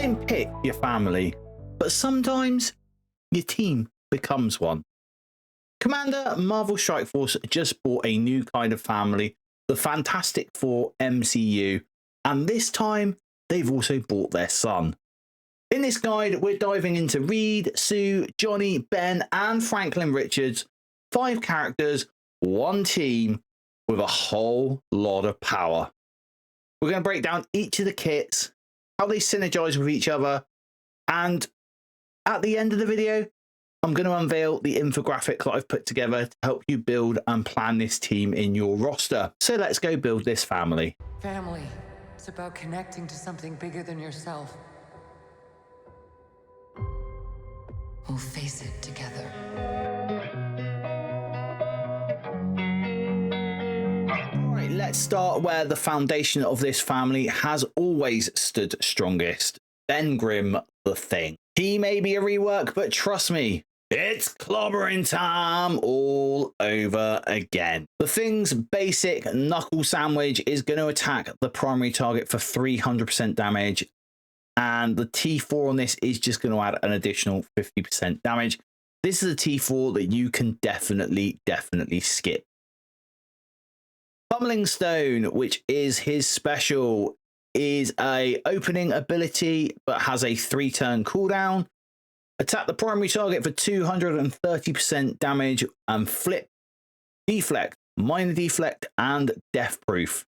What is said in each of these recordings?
don't pick your family, but sometimes your team becomes one. Commander Marvel Strike Force just bought a new kind of family, the Fantastic Four MCU, and this time they've also bought their son. In this guide, we're diving into Reed, Sue, Johnny, Ben, and Franklin Richards, 5 characters, 1 team with a whole lot of power. We're going to break down each of the kits, how they synergize with each other, and at the end of the video, I'm going to unveil the infographic that I've put together to help you build and plan this team in your roster. So let's go build this family. Family. It's about connecting to something bigger than yourself. We'll face it together. Alright, let's start where the foundation of this family has always stood strongest. Ben Grimm, the Thing. He may be a rework, but trust me, it's clobbering time all over again. The Thing's basic knuckle sandwich is going to attack the primary target for 300% damage, and the T4 on this is just going to add an additional 50% damage. This is a T4 that you can definitely skip. Pummeling Stone, which is his special, is a opening ability but has a 3-turn cooldown. Attack the primary target for 230% damage and flip, deflect, minor deflect, and death proof.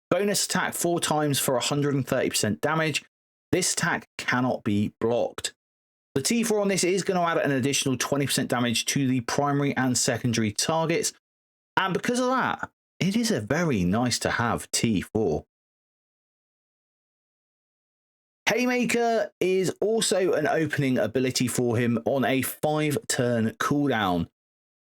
Bonus attack 4 times for 130% damage. This attack cannot be blocked. The T4 on this is going to add an additional 20% damage to the primary and secondary targets, and because of that, it is a very nice to have T4. Haymaker is also an opening ability for him on a 5-turn cooldown.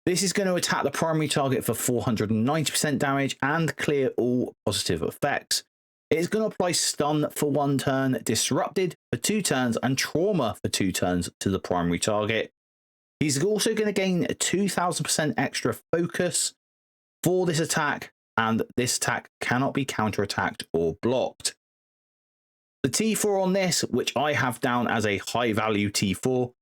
This is going to attack the primary target for 490% damage and clear all positive effects. It is going to apply stun for 1 turn, disrupted for 2 turns, and trauma for 2 turns to the primary target. He's also going to gain 2000% extra focus for this attack, and this attack cannot be counterattacked or blocked. The T4 on this, which I have down as a high value T4,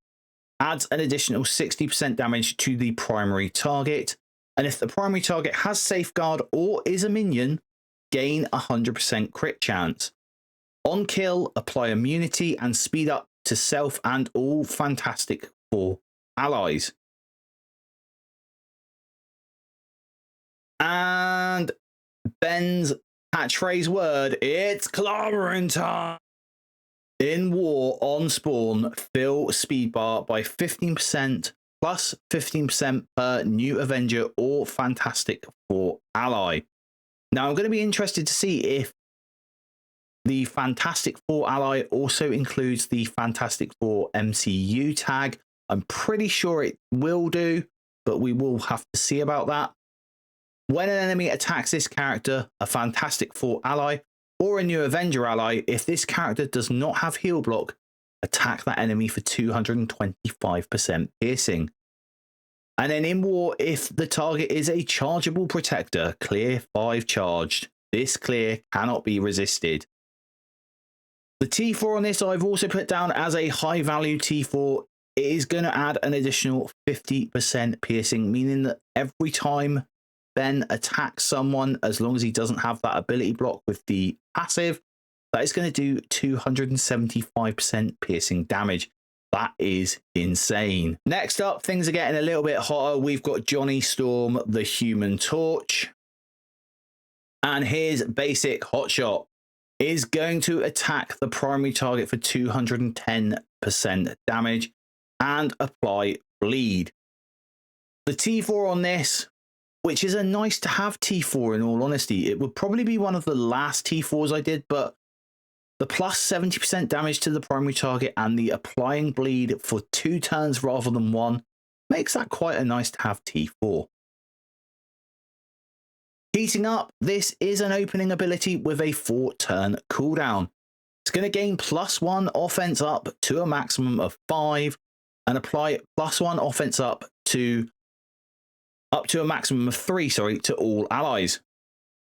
adds an additional 60% damage to the primary target, and if the primary target has safeguard or is a minion, gain 100% crit chance. On kill, apply immunity and speed up to self and all Fantastic Four allies. And Ben's catchphrase word, it's clobbering time. In war on spawn, fill speed bar by 15% plus 15% per new Avenger or Fantastic Four ally. Now I'm going to be interested to see if the Fantastic Four ally also includes the Fantastic Four MCU tag. I'm pretty sure it will do, but we will have to see about that. When an enemy attacks this character, a Fantastic Four ally, or a new Avenger ally, if this character does not have heal block, attack that enemy for 225% piercing. And then in war, if the target is a chargeable protector, clear 5 charged. This clear cannot be resisted. The T4 on this I've also put down as a high value T4. It is going to add an additional 50% piercing, meaning that every time Ben attacks someone, as long as he doesn't have that ability block with the passive, that is going to do 275% piercing damage. That is insane. Next up, things are getting a little bit hotter. We've got Johnny Storm, the Human Torch. And his basic hotshot is going to attack the primary target for 210% damage and apply bleed. The T4 on this, which is a nice to have T4 in all honesty. It would probably be one of the last T4s I did, but the plus 70% damage to the primary target and the applying bleed for 2 turns rather than 1 makes that quite a nice to have T4. Heating up, this is an opening ability with a 4-turn cooldown. It's going to gain +1 offense up to a maximum of 5 and apply +1 offense up to a maximum of 3, to all allies.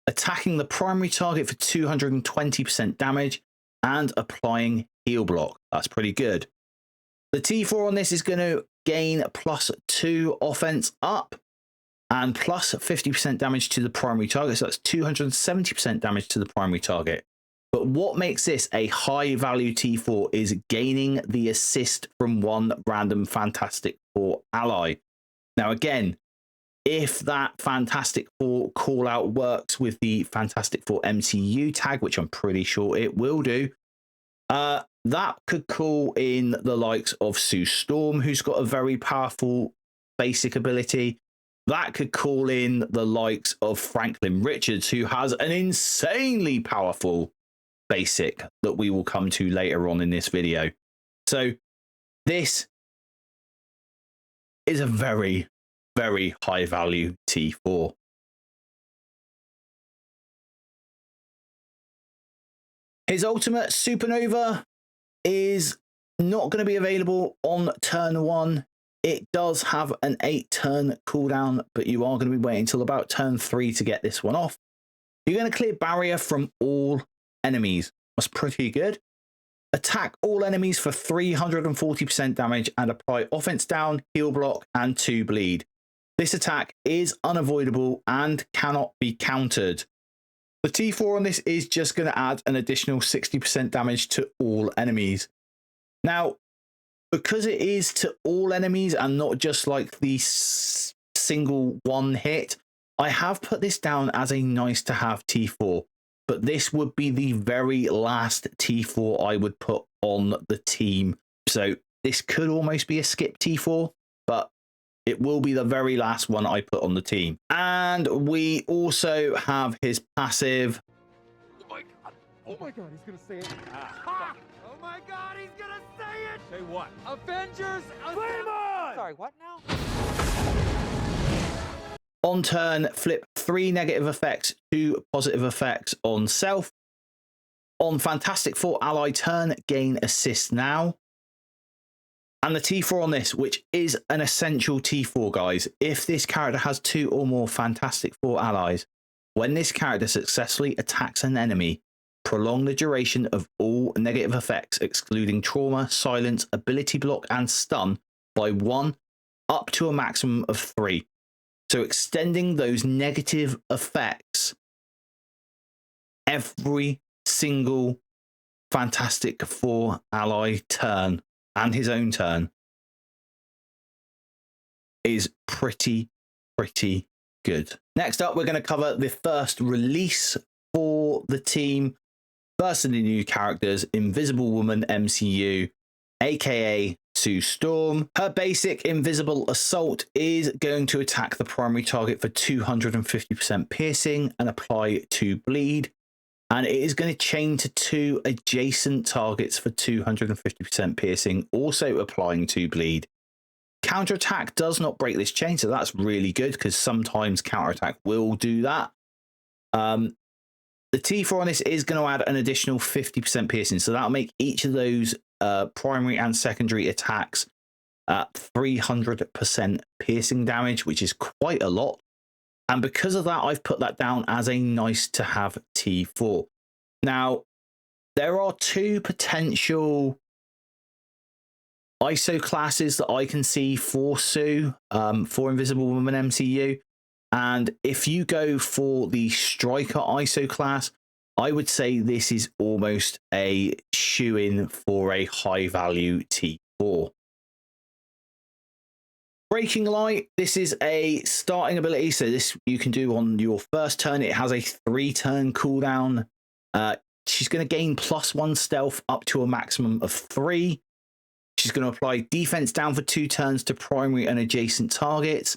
Attacking the primary target for 220% damage and applying heal block. That's pretty good. The T4 on this is going to gain +2 offense up and plus 50% damage to the primary target. So that's 270% damage to the primary target. But what makes this a high value T4 is gaining the assist from one random Fantastic Four ally. Now, again, if that Fantastic Four call out works with the Fantastic Four MCU tag, which I'm pretty sure it will do, that could call in the likes of Sue Storm, who's got a very powerful basic ability. That could call in the likes of Franklin Richards, who has an insanely powerful basic that we will come to later on in this video. So this is a very, very high value T4. His ultimate Supernova is not going to be available on turn 1. It does have an 8-turn cooldown, but you are going to be waiting until about turn 3 to get this one off. You're going to clear barrier from all enemies. That's pretty good. Attack all enemies for 340% damage and apply offense down, heal block, and 2 bleed. This attack is unavoidable and cannot be countered. The T4 on this is just going to add an additional 60% damage to all enemies. Now, because it is to all enemies and not just like the single one hit, I have put this down as a nice to have T4, but this would be the very last T4 I would put on the team. So this could almost be a skip T4, but it will be the very last one I put on the team. And we also have his passive. Oh my god. Oh my god, he's gonna say it. Oh my god, he's gonna say it! Say what? Avengers Flame on! Sorry, what now? On turn, flip 3 negative effects, 2 positive effects on self. On Fantastic Four ally turn, gain assist now. And the T4 on this, which is an essential T4, guys. If this character has 2 or more Fantastic Four allies, when this character successfully attacks an enemy, prolong the duration of all negative effects, excluding trauma, silence, ability block, and stun by 1 up to a maximum of 3. So extending those negative effects every single Fantastic Four ally turn and his own turn is pretty good. Next up, we're going to cover the first release for the team. First of the new characters, Invisible Woman MCU, aka Sue Storm. Her basic Invisible Assault is going to attack the primary target for 250% piercing and apply 2 bleed. And it is going to chain to 2 adjacent targets for 250% piercing, also applying 2 bleed. Counterattack does not break this chain, so that's really good because sometimes counterattack will do that. The T4 on this is going to add an additional 50% piercing, so that'll make each of those primary and secondary attacks 300% piercing damage, which is quite a lot. And because of that, I've put that down as a nice to have T4. Now, there are 2 potential ISO classes that I can see for Sue, for Invisible Woman MCU. And if you go for the Striker ISO class, I would say this is almost a shoe-in for a high value T4. Breaking Light, this is a starting ability, so this you can do on your first turn. It has a 3-turn cooldown. She's going to gain +1 stealth up to a maximum of 3. She's going to apply defense down for 2 turns to primary and adjacent targets.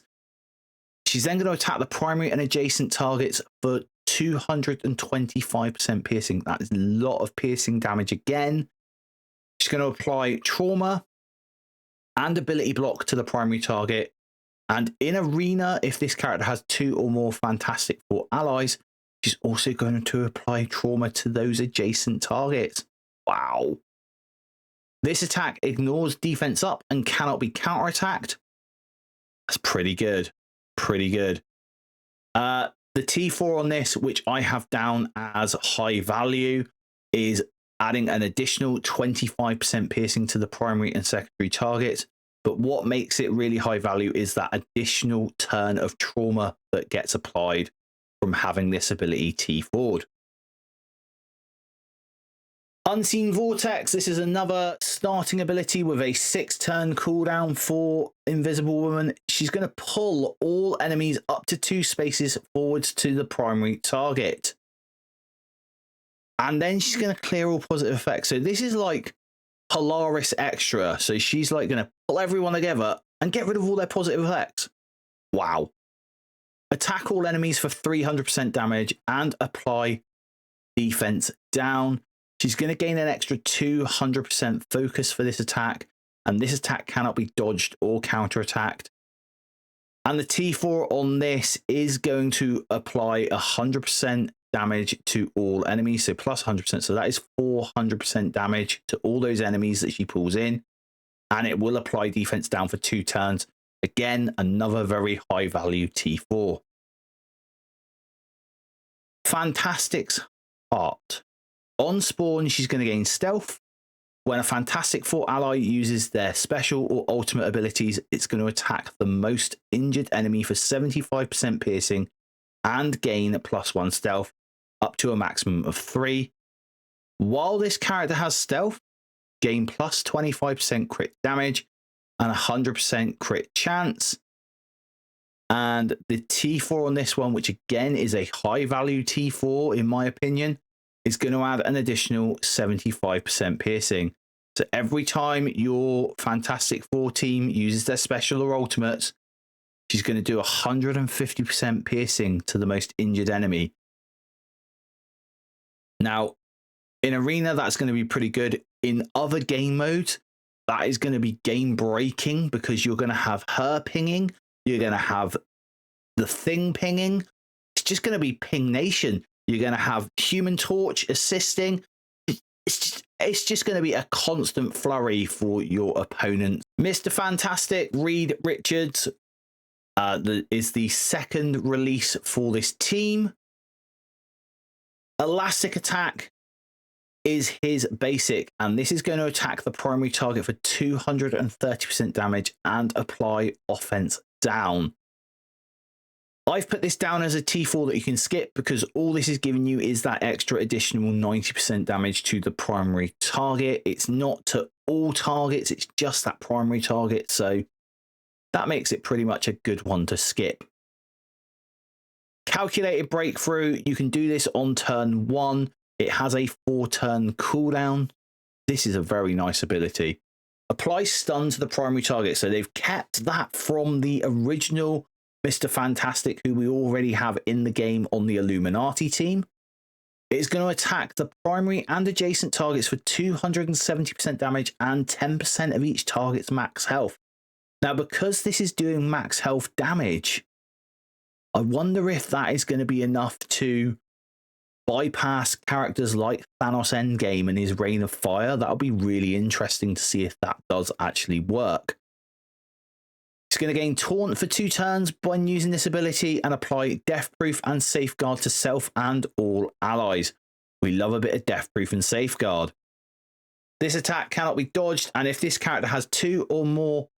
She's then going to attack the primary and adjacent targets for 225% piercing. That is a lot of piercing damage again. She's going to apply trauma and ability block to the primary target. And in arena, if this character has 2 or more Fantastic Four allies, she's also going to apply trauma to those adjacent targets. Wow. This attack ignores defense up and cannot be counterattacked. That's pretty good. Pretty good. The T4 on this, which I have down as high value, is adding an additional 25% piercing to the primary and secondary target. But what makes it really high value is that additional turn of trauma that gets applied from having this ability T4'd. Unseen Vortex. This is another starting ability with a 6-turn cooldown for Invisible Woman. She's going to pull all enemies up to 2 spaces forwards to the primary target. And then she's going to clear all positive effects. So this is like Polaris Extra. So she's like going to pull everyone together and get rid of all their positive effects. Wow. Attack all enemies for 300% damage and apply defense down. She's going to gain an extra 200% focus for this attack. And this attack cannot be dodged or counterattacked. And the T4 on this is going to apply 100% damage to all enemies, so plus 100%. So that is 400% damage to all those enemies that she pulls in, and it will apply defense down for 2 turns. Again, another very high value T4. Fantastic's Heart. On spawn, she's going to gain stealth. When a Fantastic Four ally uses their special or ultimate abilities, it's going to attack the most injured enemy for 75% piercing and gain +1 stealth, up to a maximum of 3. While this character has stealth, gain plus 25% crit damage and 100% crit chance. And the T4 on this one, which again is a high value T4 in my opinion, is going to add an additional 75% piercing. So every time your Fantastic Four team uses their special or ultimates, she's going to do 150% piercing to the most injured enemy. Now, in Arena, that's going to be pretty good. In other game modes, that is going to be game breaking because you're going to have her pinging. You're going to have the Thing pinging. It's just going to be ping nation. You're going to have Human Torch assisting. It's just going to be a constant flurry for your opponent. Mr. Fantastic, Reed Richards, is the second release for this team. Elastic Attack is his basic, and this is going to attack the primary target for 230% damage and apply offense down. I've put this down as a T4 that you can skip because all this is giving you is that extra additional 90% damage to the primary target. It's not to all targets, it's just that primary target, so that makes it pretty much a good one to skip. Calculated Breakthrough, you can do this on turn 1. It has a 4-turn cooldown. This is a very nice ability. Apply stun to the primary target. So they've kept that from the original Mr. Fantastic, who we already have in the game on the Illuminati team. It's going to attack the primary and adjacent targets for 270% damage and 10% of each target's max health. Now, because this is doing max health damage, I wonder if that is going to be enough to bypass characters like Thanos Endgame and his Reign of Fire. That'll be really interesting to see if that does actually work. It's going to gain Taunt for 2 turns when using this ability and apply Death Proof and Safeguard to self and all allies. We love a bit of Death Proof and Safeguard. This attack cannot be dodged, and if this character has 2 or more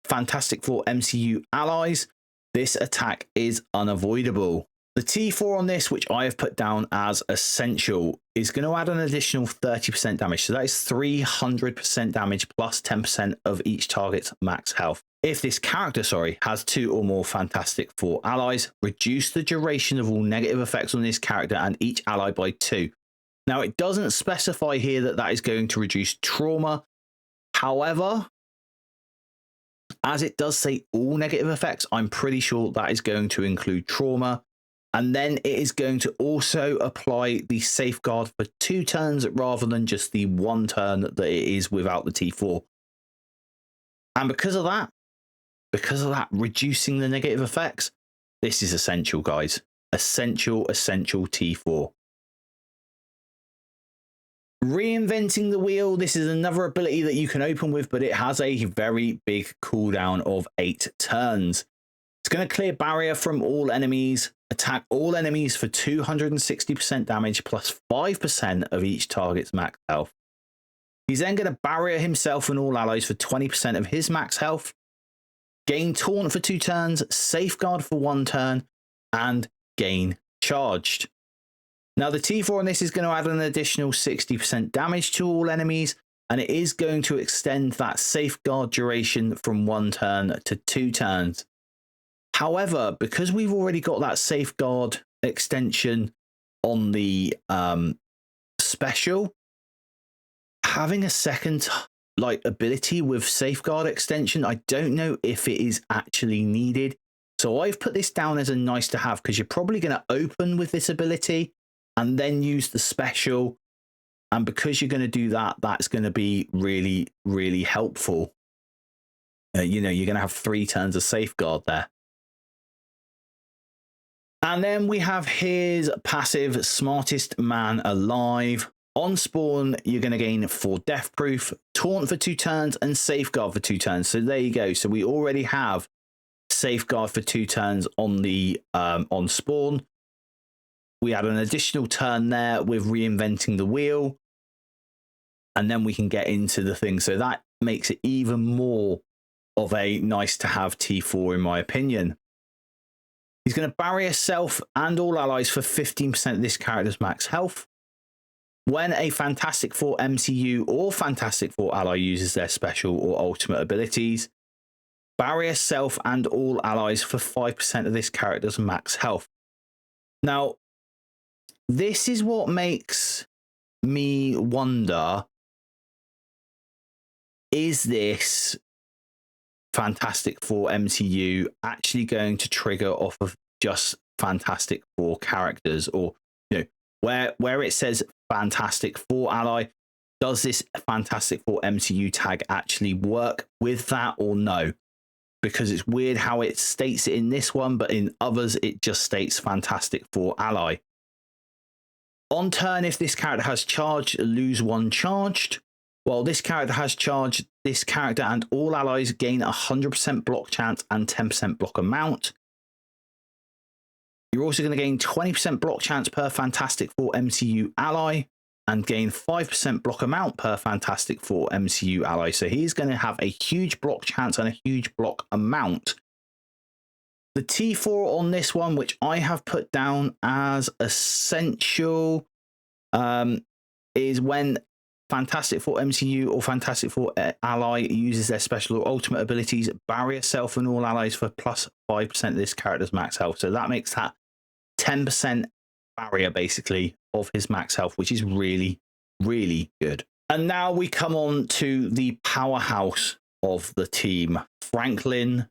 Fantastic Four MCU allies, this attack is unavoidable. The T4 on this, which I have put down as essential, is going to add an additional 30% damage. So that is 300% damage plus 10% of each target's max health. If this character, has 2 or more Fantastic Four allies, reduce the duration of all negative effects on this character and each ally by 2. Now, it doesn't specify here that that is going to reduce trauma. However, as it does say all negative effects, I'm pretty sure that is going to include trauma. And then it is going to also apply the Safeguard for 2 turns rather than just the 1 turn that it is without the T4. And because of that, reducing the negative effects, this is essential, guys. Essential T4. Reinventing the Wheel. This is another ability that you can open with, but it has a very big cooldown of 8 turns. It's going to clear barrier from all enemies, attack all enemies for 260% damage plus 5% of each target's max health. He's then going to barrier himself and all allies for 20% of his max health, gain taunt for 2 turns, safeguard for 1 turn, and gain charged. Now the T4 on this is going to add an additional 60% damage to all enemies, and it is going to extend that safeguard duration from 1 turn to 2 turns. However, because we've already got that safeguard extension on the special, having a second ability with safeguard extension, I don't know if it is actually needed. So I've put this down as a nice to have, because you're probably going to open with this ability and then use the special. And because you're going to do that, that's going to be really, really helpful. You know, you're going to have 3 turns of safeguard there. And then we have his passive, Smartest Man Alive. On spawn, you're going to gain 4 death proof, taunt for 2 turns, and safeguard for 2 turns. So there you go. So we already have safeguard for 2 turns on the on spawn. We add an additional turn there with reinventing the wheel, and then we can get into the thing. So that makes it even more of a nice to have T4 in my opinion. He's going to barrier self and all allies for 15% of this character's max health. When a Fantastic Four MCU or Fantastic Four ally uses their special or ultimate abilities, barrier self and all allies for 5% of this character's max health. Now, this is what makes me wonder, is this Fantastic Four MCU actually going to trigger off of just Fantastic Four characters? Or, you know, where it says Fantastic Four ally, does this Fantastic Four MCU tag actually work with that or no? Because it's weird how it states it in this one, but in others it just states Fantastic Four ally. On turn, if this character has charged, lose 1 charged. While this character has charged, this character and all allies gain 100% block chance and 10% block amount. You're also going to gain 20% block chance per Fantastic Four MCU ally and gain 5% block amount per Fantastic Four MCU ally. So he's going to have a huge block chance and a huge block amount. The T4 on this one, which I have put down as essential, is when Fantastic Four MCU or Fantastic Four ally uses their special or ultimate abilities, barrier self and all allies for plus 5% of this character's max health. So that makes that 10% barrier basically of his max health, which is really, really good. And now we come on to the powerhouse of the team, Franklin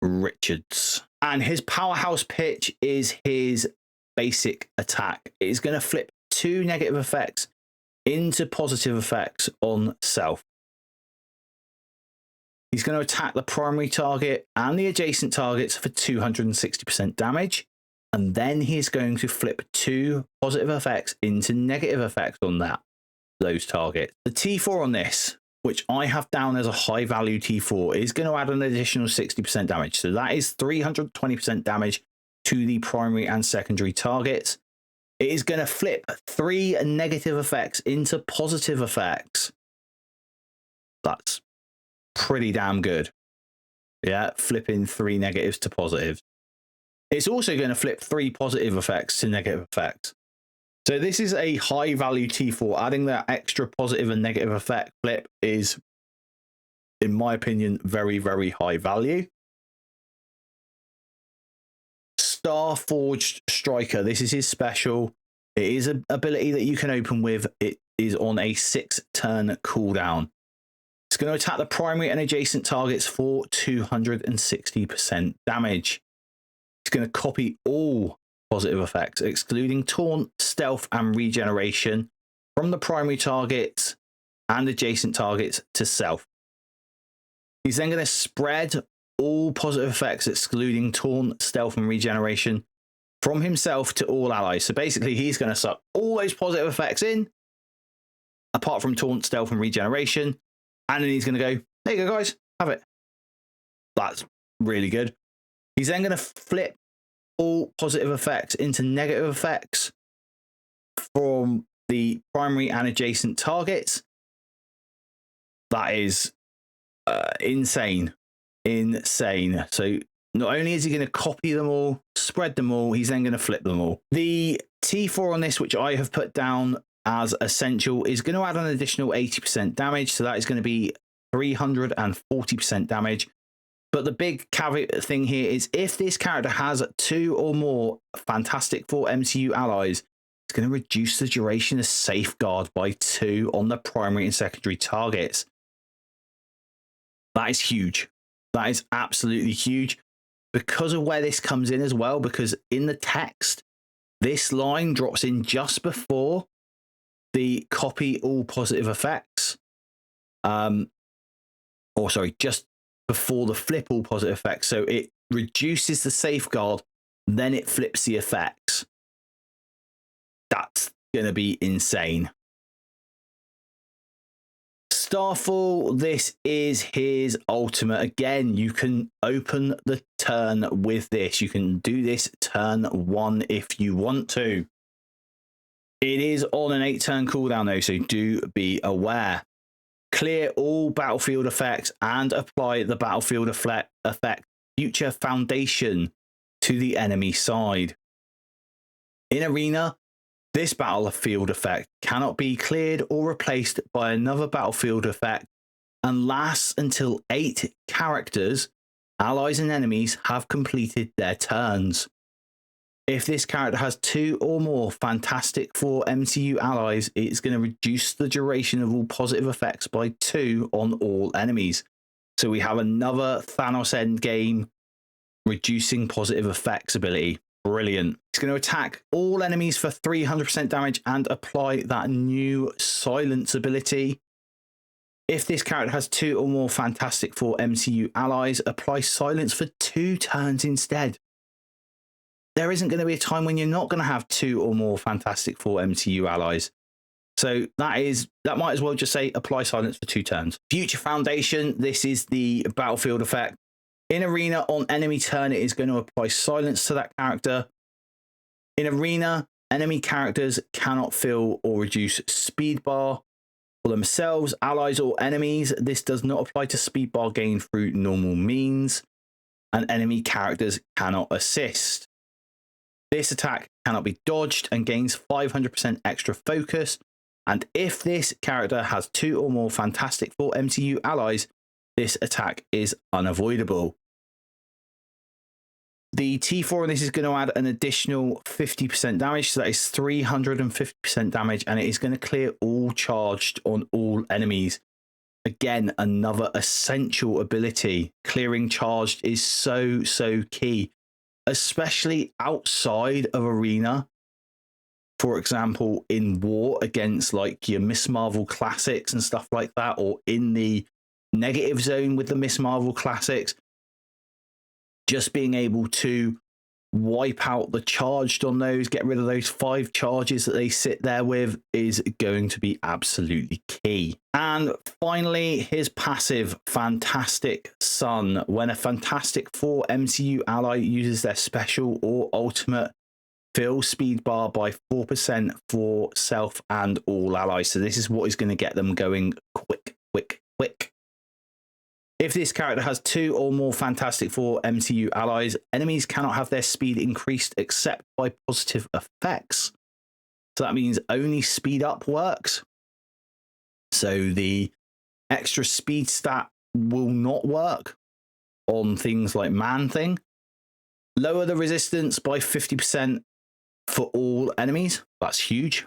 Richards. And his powerhouse pitch is his basic attack. It is going to flip 2 negative effects into positive effects on self. He's going to attack the primary target and the adjacent targets for 260% damage. And then he's going to flip 2 positive effects into negative effects on those targets. The T4 on this, which I have down as a high value T4, is going to add an additional 60% damage. So that is 320% damage to the primary and secondary targets. It is going to flip 3 negative effects into positive effects. That's pretty damn good. Yeah, flipping 3 negatives to positives. It's also going to flip 3 positive effects to negative effects. So this is a high value T4. Adding that extra positive and negative effect flip is, in my opinion, very, very high value. Starforged Striker. This is his special. It is an ability that you can open with. It is on a 6-turn cooldown. It's going to attack the primary and adjacent targets for 260% damage. It's going to copy all positive effects, excluding taunt, stealth, and regeneration, from the primary targets and adjacent targets to self. He's then going to spread all positive effects, excluding taunt, stealth, and regeneration, from himself to all allies. So basically, he's going to suck all those positive effects in, apart from taunt, stealth, and regeneration. And then he's going to go, there you go, guys, have it. That's really good. He's then going to flip all positive effects into negative effects from the primary and adjacent targets. That is insane. Insane. So not only is he going to copy them all, spread them all, he's then going to flip them all. The T4 on this, which I have put down as essential, is going to add an additional 80% damage. So that is going to be 340% damage. But the big caveat thing here is if this character has 2 or more Fantastic Four MCU allies, it's going to reduce the duration of Safeguard by 2 on the primary and secondary targets. That is huge. That is absolutely huge because of where this comes in as well, because in the text, this line drops in just before the copy all positive effects. Just before the flip all positive effects. So it reduces the Safeguard, then it flips the effects. That's going to be insane. Starfall, this is his ultimate. Again, you can open the turn with this. You can do this turn 1 if you want to. It is on an 8-turn cooldown though, so do be aware. Clear all battlefield effects and apply the battlefield effect Future Foundation to the enemy side. In Arena, this battlefield effect cannot be cleared or replaced by another battlefield effect and lasts until 8 characters, allies and enemies have completed their turns. If this character has 2 or more Fantastic Four MCU allies, it's going to reduce the duration of all positive effects by 2 on all enemies. So we have another Thanos Endgame reducing positive effects ability. Brilliant. It's going to attack all enemies for 300% damage and apply that new silence ability. If this character has 2 or more Fantastic Four MCU allies, apply silence for 2 turns instead. There isn't going to be a time when you're not going to have 2 or more Fantastic Four MCU allies. So that might as well just say apply silence for 2 turns. Future Foundation, this is the battlefield effect. In Arena, on enemy turn, it is going to apply silence to that character. In Arena, enemy characters cannot fill or reduce speed bar for themselves, allies, or enemies. This does not apply to speed bar gain through normal means, and enemy characters cannot assist. This attack cannot be dodged and gains 500% extra focus. And if this character has 2 or more Fantastic Four MCU allies, this attack is unavoidable. The T4 on this is going to add an additional 50% damage, so that is 350% damage, and it is going to clear all charged on all enemies. Again, another essential ability. Clearing charged is so key, especially outside of Arena. For example, in War against like your Miss Marvel classics and stuff like that, or in the negative zone with the Miss Marvel classics, just being able to wipe out the charged on those, get rid of those 5 charges that they sit there with, is going to be absolutely key. And finally, his passive, Fantastic Sun. When a Fantastic Four MCU ally uses their special or ultimate, fill speed bar by 4% for self and all allies. So this is what is going to get them going quick. If this character has 2 or more Fantastic Four MCU allies, enemies cannot have their speed increased except by positive effects. So that means only speed up works. So the extra speed stat will not work on things like Man-Thing. Lower the resistance by 50% for all enemies. That's huge.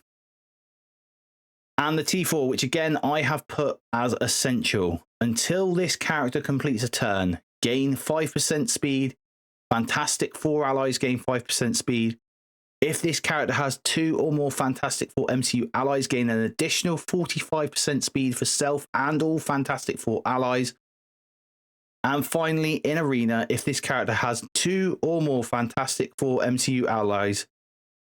And the T4, which again I have put as essential. Until this character completes a turn, gain 5% speed. Fantastic Four allies gain 5% speed. If this character has 2 or more Fantastic Four MCU allies, gain an additional 45% speed for self and all Fantastic Four allies. And finally, in Arena, if this character has 2 or more Fantastic Four MCU allies,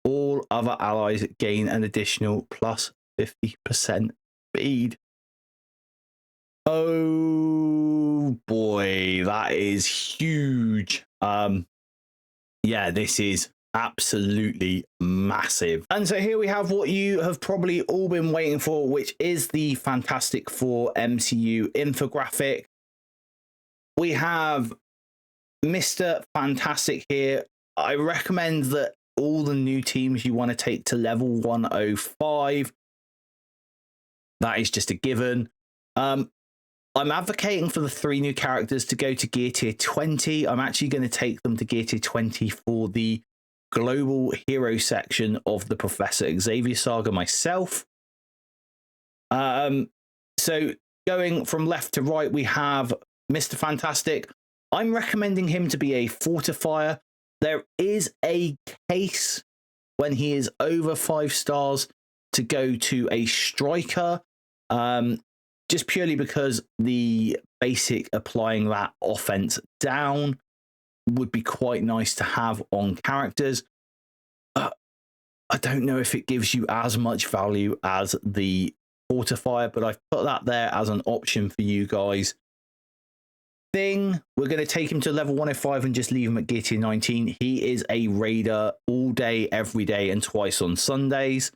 all other allies gain an additional plus 50% speed. Oh boy, that is huge. yeah, this is absolutely massive. And so here we have what you have probably all been waiting for, which is the Fantastic Four MCU infographic. We have Mr. Fantastic here. I recommend that all the new teams you want to take to level 105. That is just a given. I'm advocating for the 3 new characters to go to gear tier 20. I'm actually going to take them to gear tier 20 for the global hero section of the Professor Xavier saga myself. So going from left to right, we have Mr. Fantastic. I'm recommending him to be a fortifier. There is a case when he is over 5 stars to go to a striker, just purely because the basic applying that offense down would be quite nice to have on characters. I don't know if it gives you as much value as the fortifier, but I've put that there as an option for you guys. Thing, we're going to take him to level 105 and just leave him at gear tier 19. He is a raider all day, every day, and twice on Sundays.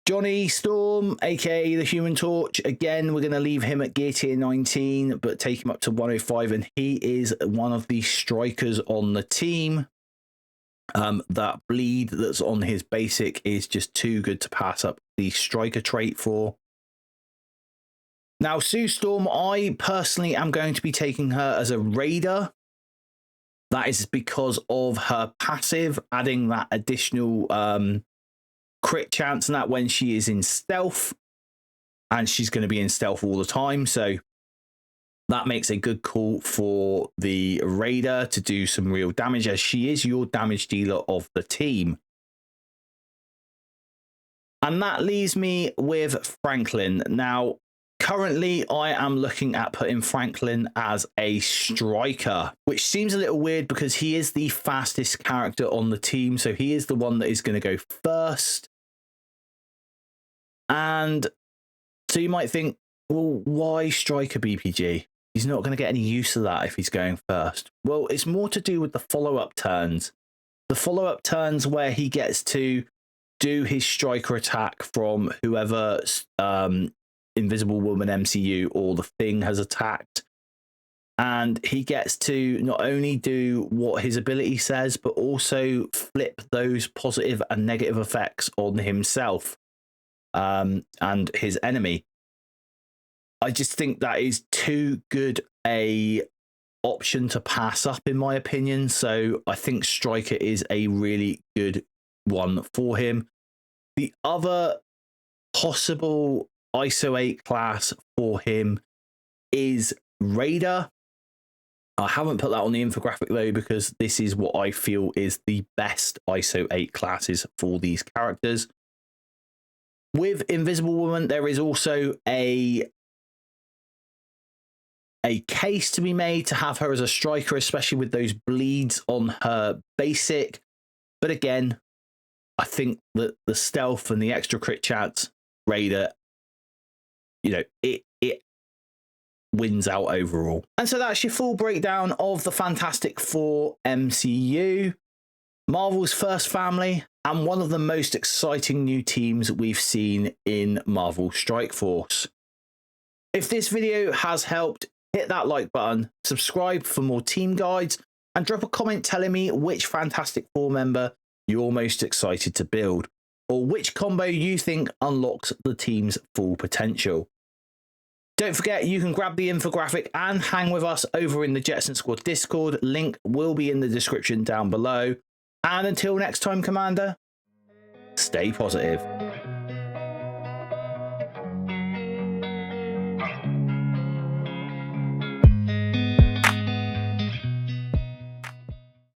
Johnny Storm, aka the Human Torch, again, we're going to leave him at gear tier 19, but take him up to 105, and he is one of the strikers on the team. That bleed that's on his basic is just too good to pass up the striker trait for. Now, Sue Storm, I personally am going to be taking her as a raider. That is because of her passive, adding that additional crit chance and that when she is in stealth, and she's going to be in stealth all the time. So that makes a good call for the raider to do some real damage, as she is your damage dealer of the team. And that leaves me with Franklin. Now, currently, I am looking at putting Franklin as a striker, which seems a little weird because he is the fastest character on the team. So he is the one that is going to go first. And so you might think, well, why striker BPG? He's not going to get any use of that if he's going first. Well, it's more to do with the follow-up turns. The follow-up turns where he gets to do his striker attack from whoever Invisible Woman MCU or the Thing has attacked, and he gets to not only do what his ability says but also flip those positive and negative effects on himself and his enemy. I just think that is too good a option to pass up, in my opinion. So I think striker is a really good one for him. The other possible ISO 8 class for him is Raider. I haven't put that on the infographic though, because this is what I feel is the best ISO 8 classes for these characters. With Invisible Woman, there is also a case to be made to have her as a striker, especially with those bleeds on her basic. But again, I think that the stealth and the extra crit chance, Raider, you know, it wins out overall. And so that's your full breakdown of the Fantastic Four MCU, Marvel's first family, and one of the most exciting new teams we've seen in Marvel Strike Force. If this video has helped, hit that like button, subscribe for more team guides, and drop a comment telling me which Fantastic Four member you're most excited to build, or which combo you think unlocks the team's full potential. Don't forget, you can grab the infographic and hang with us over in the Jetson Squad Discord. Link will be in the description down below. And until next time, Commander, stay positive.